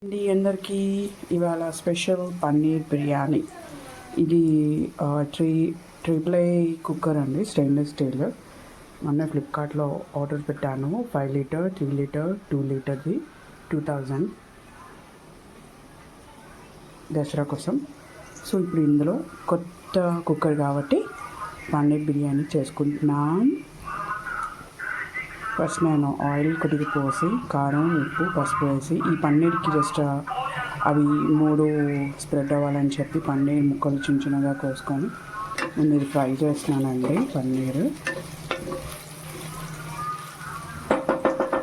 అండి అందరికీ ఇవాళ స్పెషల్ పన్నీర్ బిర్యానీ. ఇది ట్రిపుల్ ఏ కుక్కర్ అండి, స్టెయిన్లెస్ స్టీల్. మొన్న ఫ్లిప్కార్ట్లో ఆర్డర్ పెట్టాను. 5 లీటర్, 3 లీటర్, 2 లీటర్ది 2000 దసరా కోసం. సో ఇప్పుడు ఇందులో కొత్త కుక్కర్ కాబట్టి పన్నీర్ బిర్యానీ చేసుకుంటున్నాం. ఫస్ట్ నేను ఆయిల్ కొద్దిగా పోసి కారం, ఉప్పు, పసుపు వేసి ఈ పన్నీర్కి జస్ట్ అవి 3 స్ప్రెడ్ అవ్వాలని చెప్పి పన్నీర్ ముక్కలు చిన్న చిన్నగా కోసుకొని నేను ఇది ఫ్రై చేస్తున్నానండి. పన్నీర్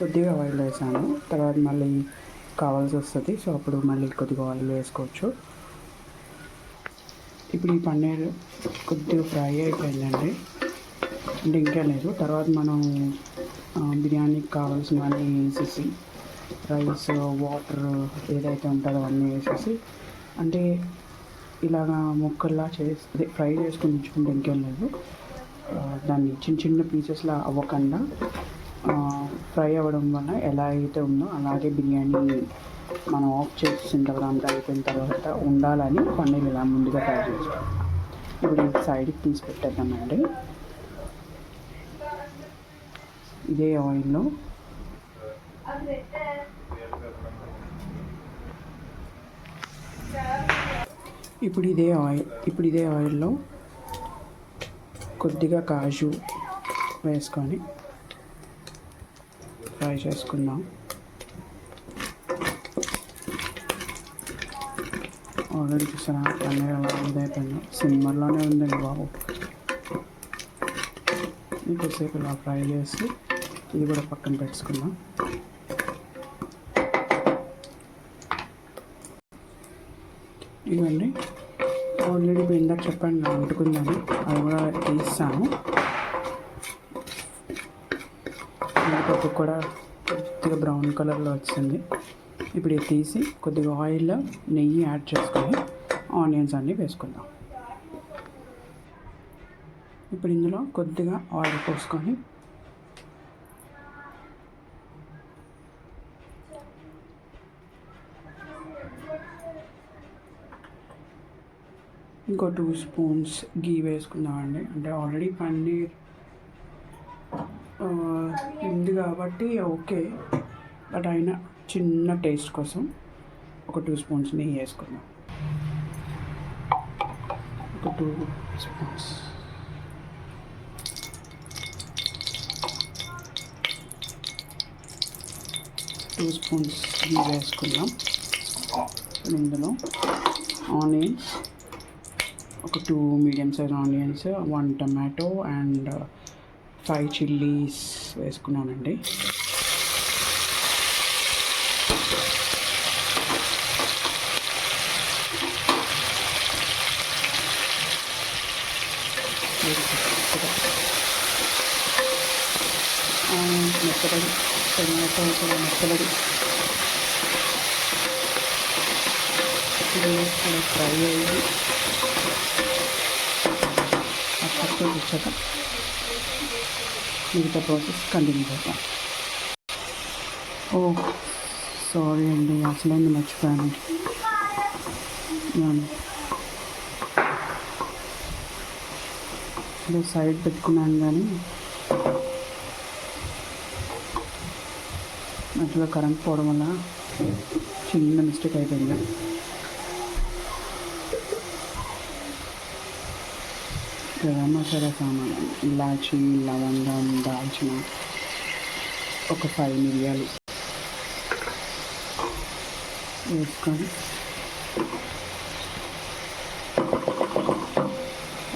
కొద్దిగా ఆయిల్ వేసాను, తర్వాత మళ్ళీ కావాల్సి వస్తుంది, సో అప్పుడు మళ్ళీ కొద్దిగా ఆయిల్ వేసుకోవచ్చు. ఇప్పుడు ఈ పన్నీర్ కొద్దిగా ఫ్రై అయిపోయిందండి, అంటే ఇంకా లేదు. తర్వాత మనం బిర్యానీకి కావాల్సినవన్నీ వేసేసి రైస్, వాటర్ ఏదైతే ఉంటుందో అవన్నీ వేసేసి, అంటే ఇలాగా ముక్కల్లా చేసి ఫ్రై చేసుకొని ఉంచుకుంటే ఇంకేం లేదు. దాన్ని చిన్న చిన్న పీసెస్లా అవ్వకుండా ఫ్రై అవ్వడం వల్ల ఎలా అయితే ఉందో అలాగే బిర్యానీ మనం ఆఫ్ చేసిన తర్వాత అంతా అయిపోయిన తర్వాత ఉండాలని పన్నీర్ ఇలా ముందుగా ఫ్రై చేసుకుంటాం. ఇప్పుడు ఈ సైడ్కి తీసి పెట్టేద్దామండి. ఇదే ఆయిల్లో ఇప్పుడు ఇదే ఆయిల్లో కొద్దిగా కాజు వేసుకొని ఫ్రై చేసుకుందాం. ఆల్రెడీ చూసారా పన్నీర్ అలా ఇదైపోయింది, సిమ్మర్లోనే ఉందండి బాబు. ఇంకోసేపు ఇలా ఫ్రై చేసి ఇది కూడా పక్కన పెట్టుకుందాం. ఇవన్నీ ఆల్రెడీ ఇందాక చెప్పాను అంటుకుందని, అది కూడా తీస్తాను. పప్పు కూడా కొద్దిగా బ్రౌన్ కలర్లో వచ్చింది. ఇప్పుడు ఇది తీసి కొద్దిగా ఆయిల్లో నెయ్యి యాడ్ చేసుకొని ఆనియన్స్ అన్నీ వేసుకుందాం. ఇప్పుడు ఇందులో కొద్దిగా ఆయిల్ పోసుకొని ఇంకో 2 స్పూన్స్ గీ వేసుకుందామండి. అంటే ఆల్రెడీ పన్నీర్ ఉంది కాబట్టి ఓకే, బట్ అయినా చిన్న టేస్ట్ కోసం ఒక 2 స్పూన్స్ నెయ్యి వేసుకుందాం. ఒక 2 స్పూన్స్ గీ వేసుకుందాం. ఇందులో ఆనియన్స్, ఒక 2 medium size onions, 1 tomato and 5 chillies వేసుకున్నానండి. మెత్తబడి టమాటో కూడా మెత్తబడి కూడా ఫ్రై అయ్యి అక్కడితో వచ్చాక మిగతా ప్రాసెస్ కంటిన్యూ చేద్దాం. ఓ సారీ అండి, అసలే మర్చిపోయాను. ఇదే సైడ్ పెట్టుకున్నాను కానీ మధ్యలో కరెంట్ పోవడం వల్ల చిన్న మిస్టేక్ అయిపోయింది. గరం మసాలా సామాను, ఇలాచి, లవంగం, దాల్చిన, ఒక 5 మిరియాలు వేసుకొని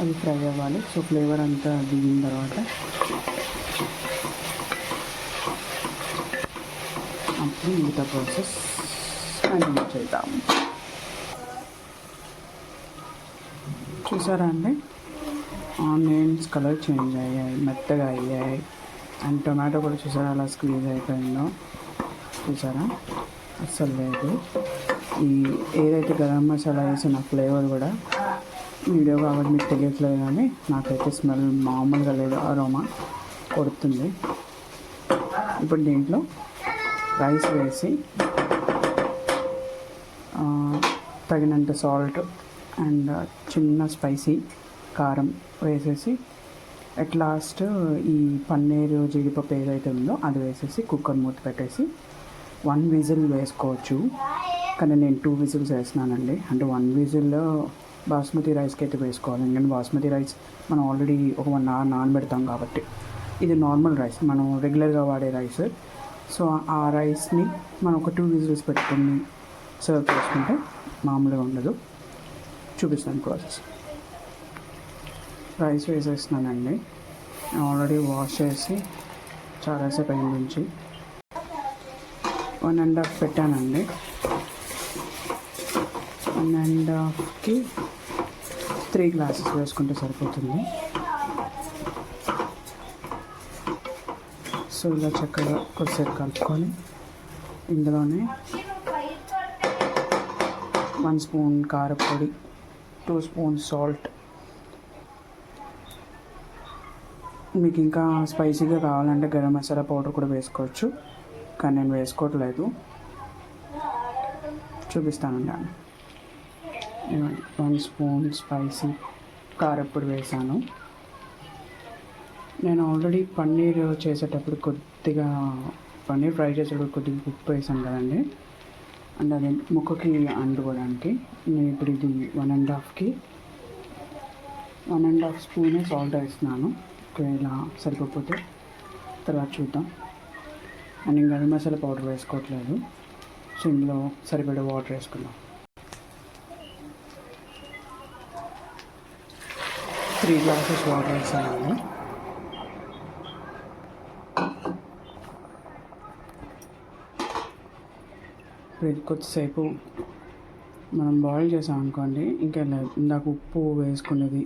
అది ఫ్రై అవ్వాలి. సో ఫ్లేవర్ అంతా దిగిన తర్వాత అప్పుడు మిగతా ప్రాసెస్ కంటిన్యూ చేద్దాం. చూసారా అండి, ఆనియన్స్ కలర్ చేంజ్ అయ్యాయి, మెత్తగా అయ్యాయి. అండ్ టొమాటో కూడా చూసారా అలా స్క్వీజ్ అయిపోయిందో, చూసారా అస్సలు లేదు. ఈ ఏదైతే గరం మసాలా వేసిన ఫ్లేవర్ కూడా వీడియో కాబట్టి మీకు తెలియట్లేదు, కానీ నాకైతే స్మెల్ మామూలుగా లేదు, అరోమా కొడుతుంది. ఇప్పుడు దీంట్లో రైస్ వేసి తగినంత సాల్ట్ అండ్ చిన్న స్పైసీ కారం వేసేసి అట్ లాస్ట్ ఈ పన్నీరు జీడిపప్పు ఏదైతే ఉందో అది వేసేసి కుక్కర్ మూత పెట్టేసి 1 విజిల్ వేసుకోవచ్చు. కానీ నేను 2 విజిల్స్ వేసినానండి. అంటే 1 విజిల్లో బాస్మతి రైస్కి అయితే వేసుకోవాలి. ఎందుకంటే బాస్మతి రైస్ మనం ఆల్రెడీ ఒక 1 అవర్ నానబెడతాం కాబట్టి. ఇది నార్మల్ రైస్, మనం రెగ్యులర్గా వాడే రైస్. సో ఆ రైస్ని మనం ఒక 2 విజిల్స్ పెట్టుకుని సర్వ్ చేసుకుంటే మామూలుగా ఉండదు. చూపిస్తాను ప్రాసెస్. రైస్ వేసేస్తున్నానండి. ఆల్రెడీ వాష్ చేసి చాలాసేపు అయిన నుంచి 1.5 పెట్టానండి. 1.5కి 3 గ్లాసెస్ వేసుకుంటే సరిపోతుంది. సో ఇలా చక్కగా కొద్దిసేపు కలుపుకొని ఇందులోనే 1 స్పూన్ కారపొడి, 2 స్పూన్స్ సాల్ట్. మీకు ఇంకా స్పైసీగా కావాలంటే గరం మసాలా పౌడర్ కూడా వేసుకోవచ్చు, కానీ నేను వేసుకోవట్లేదు. చూపిస్తానండి. 1 స్పూన్ స్పైసీ కారపొడి వేసాను. నేను ఆల్రెడీ పన్నీర్ చేసేటప్పుడు కొద్దిగా పన్నీర్ ఫ్రై చేసేటప్పుడు కొద్దిగా ఉప్పు వేసాను కదండి, అండ్ అది ముక్కకి అంటుకోవడానికి. నేను ఇప్పుడు ఇది 1.5కి 1.5 స్పూనే సాల్ట్ వేస్తున్నాను. ఒకవేళ సరిపోతే తర్వాత చూద్దాం. అండ్ ఇంకా గరం మసాలా పౌడర్ వేసుకోవట్లేదు. సో ఇందులో సరిపడే వాటర్ వేసుకుందాం. 3 గ్లాసెస్ వాటర్ వేసాను. ఇది కొద్దిసేపు మనం బాయిల్ చేసాం అనుకోండి, ఇంకా ఇందాక ఉప్పు వేసుకునేది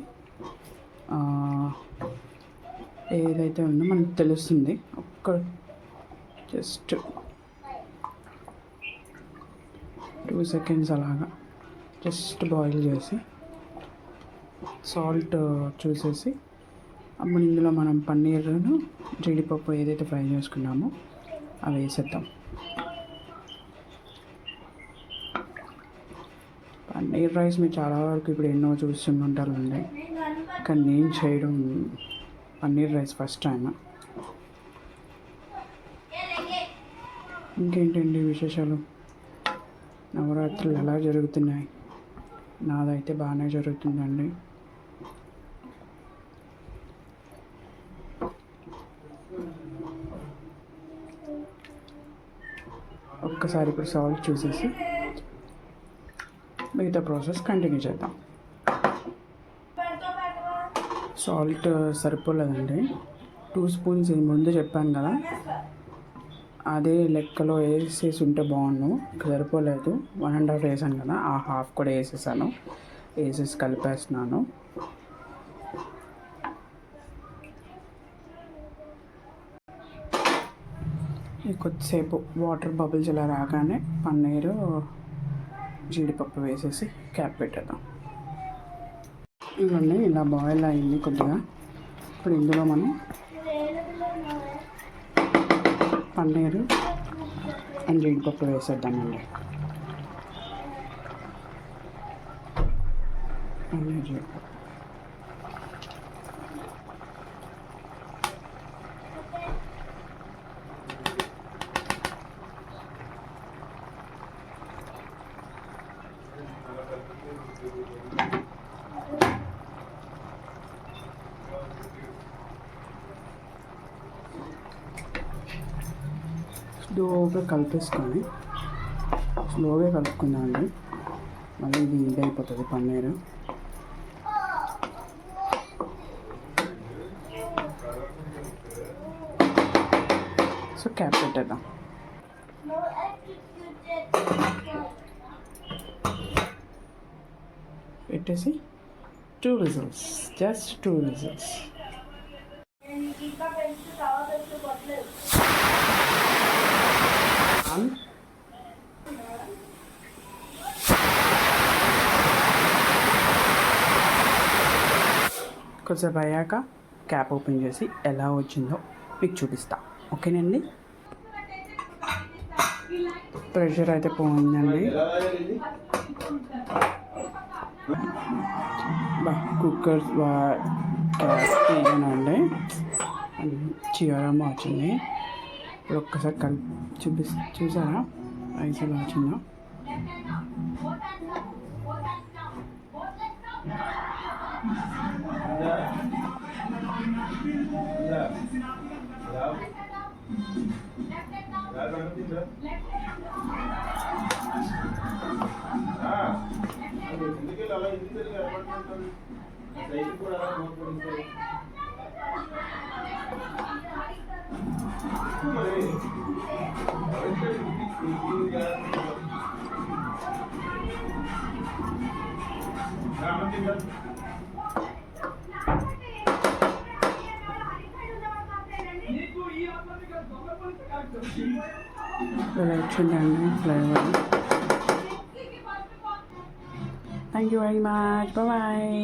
ఏదైతే ఉందో మనకు తెలుస్తుంది. జస్ట్ 2 సెకండ్స్ అలాగా జస్ట్ బాయిల్ చేసి సాల్ట్ చూసేసి అప్పుడు ఇందులో మనం పన్నీరును జీడిపప్పు ఏదైతే ఫ్రై చేసుకున్నామో అవి వేసేద్దాం. పన్నీర్ రైస్ మీరు చాలా వరకు ఇప్పుడు ఎన్నో చూస్తుంటారండి, కానీ నేను చేయడం పన్నీర్ రైస్ ఫస్ట్ టైం. ఇంకేంటండి విశేషాలు? నవరాత్రులు ఎలా జరుగుతున్నాయి? నాదైతే బాగానే జరుగుతుందండి. ఒక్కసారి ఇప్పుడు సాల్ట్ చూసేసి మిగతా ప్రాసెస్ కంటిన్యూ చేద్దాం. సాల్ట్ సరిపోలేదండి. 2 స్పూన్స్ ముందు చెప్పాను కదా, అదే లెక్కలో వేసేసి ఉంటే బాగుండు. సరిపోలేదు. 1.5 వేసాను కదా, ఆ హాఫ్ కూడా వేసేసాను. వేసేసి కలిపేస్తున్నాను. కొద్దిసేపు వాటర్ బబుల్స్ ఇలా రాగానే పన్నీరు జీడిపప్పు వేసేసి క్యాప్ పెట్టేద్దాం. ఇవన్నీ ఇలా బాయిల్ అయింది కొద్దిగా. ఇప్పుడు ఇందులో మనం పన్నీరు అండ్ జీడిపప్పు వేసేద్దామండి. పన్నీర్ జీడిపప్పు స్లోగా కలిపేసుకొని స్లోగా కలుపుకుందామండి. మళ్ళీ ఇది ఇదైపోతుంది పన్నీరు. సో క్యాప్ పెట్టేద్దాం. పెట్టేసి 2 విజిల్స్, జస్ట్ 2 విజిల్స్. కొద్దిసేపు అయ్యాక క్యాప్ ఓపెన్ చేసి ఎలా వచ్చిందో మీకు చూపిస్తా. ఓకేనండి. ప్రెషర్ అయితే పోయిందండి. కుక్కర్ గ్యాస్ తీయనండి, చీరమ్మ వచ్చింది. ఇప్పుడు ఒక్కసారి చూసారా రైస్ ఎలా వచ్చిందో. ఇలా వచ్చిందండి flavour. Thank you very much. Bye.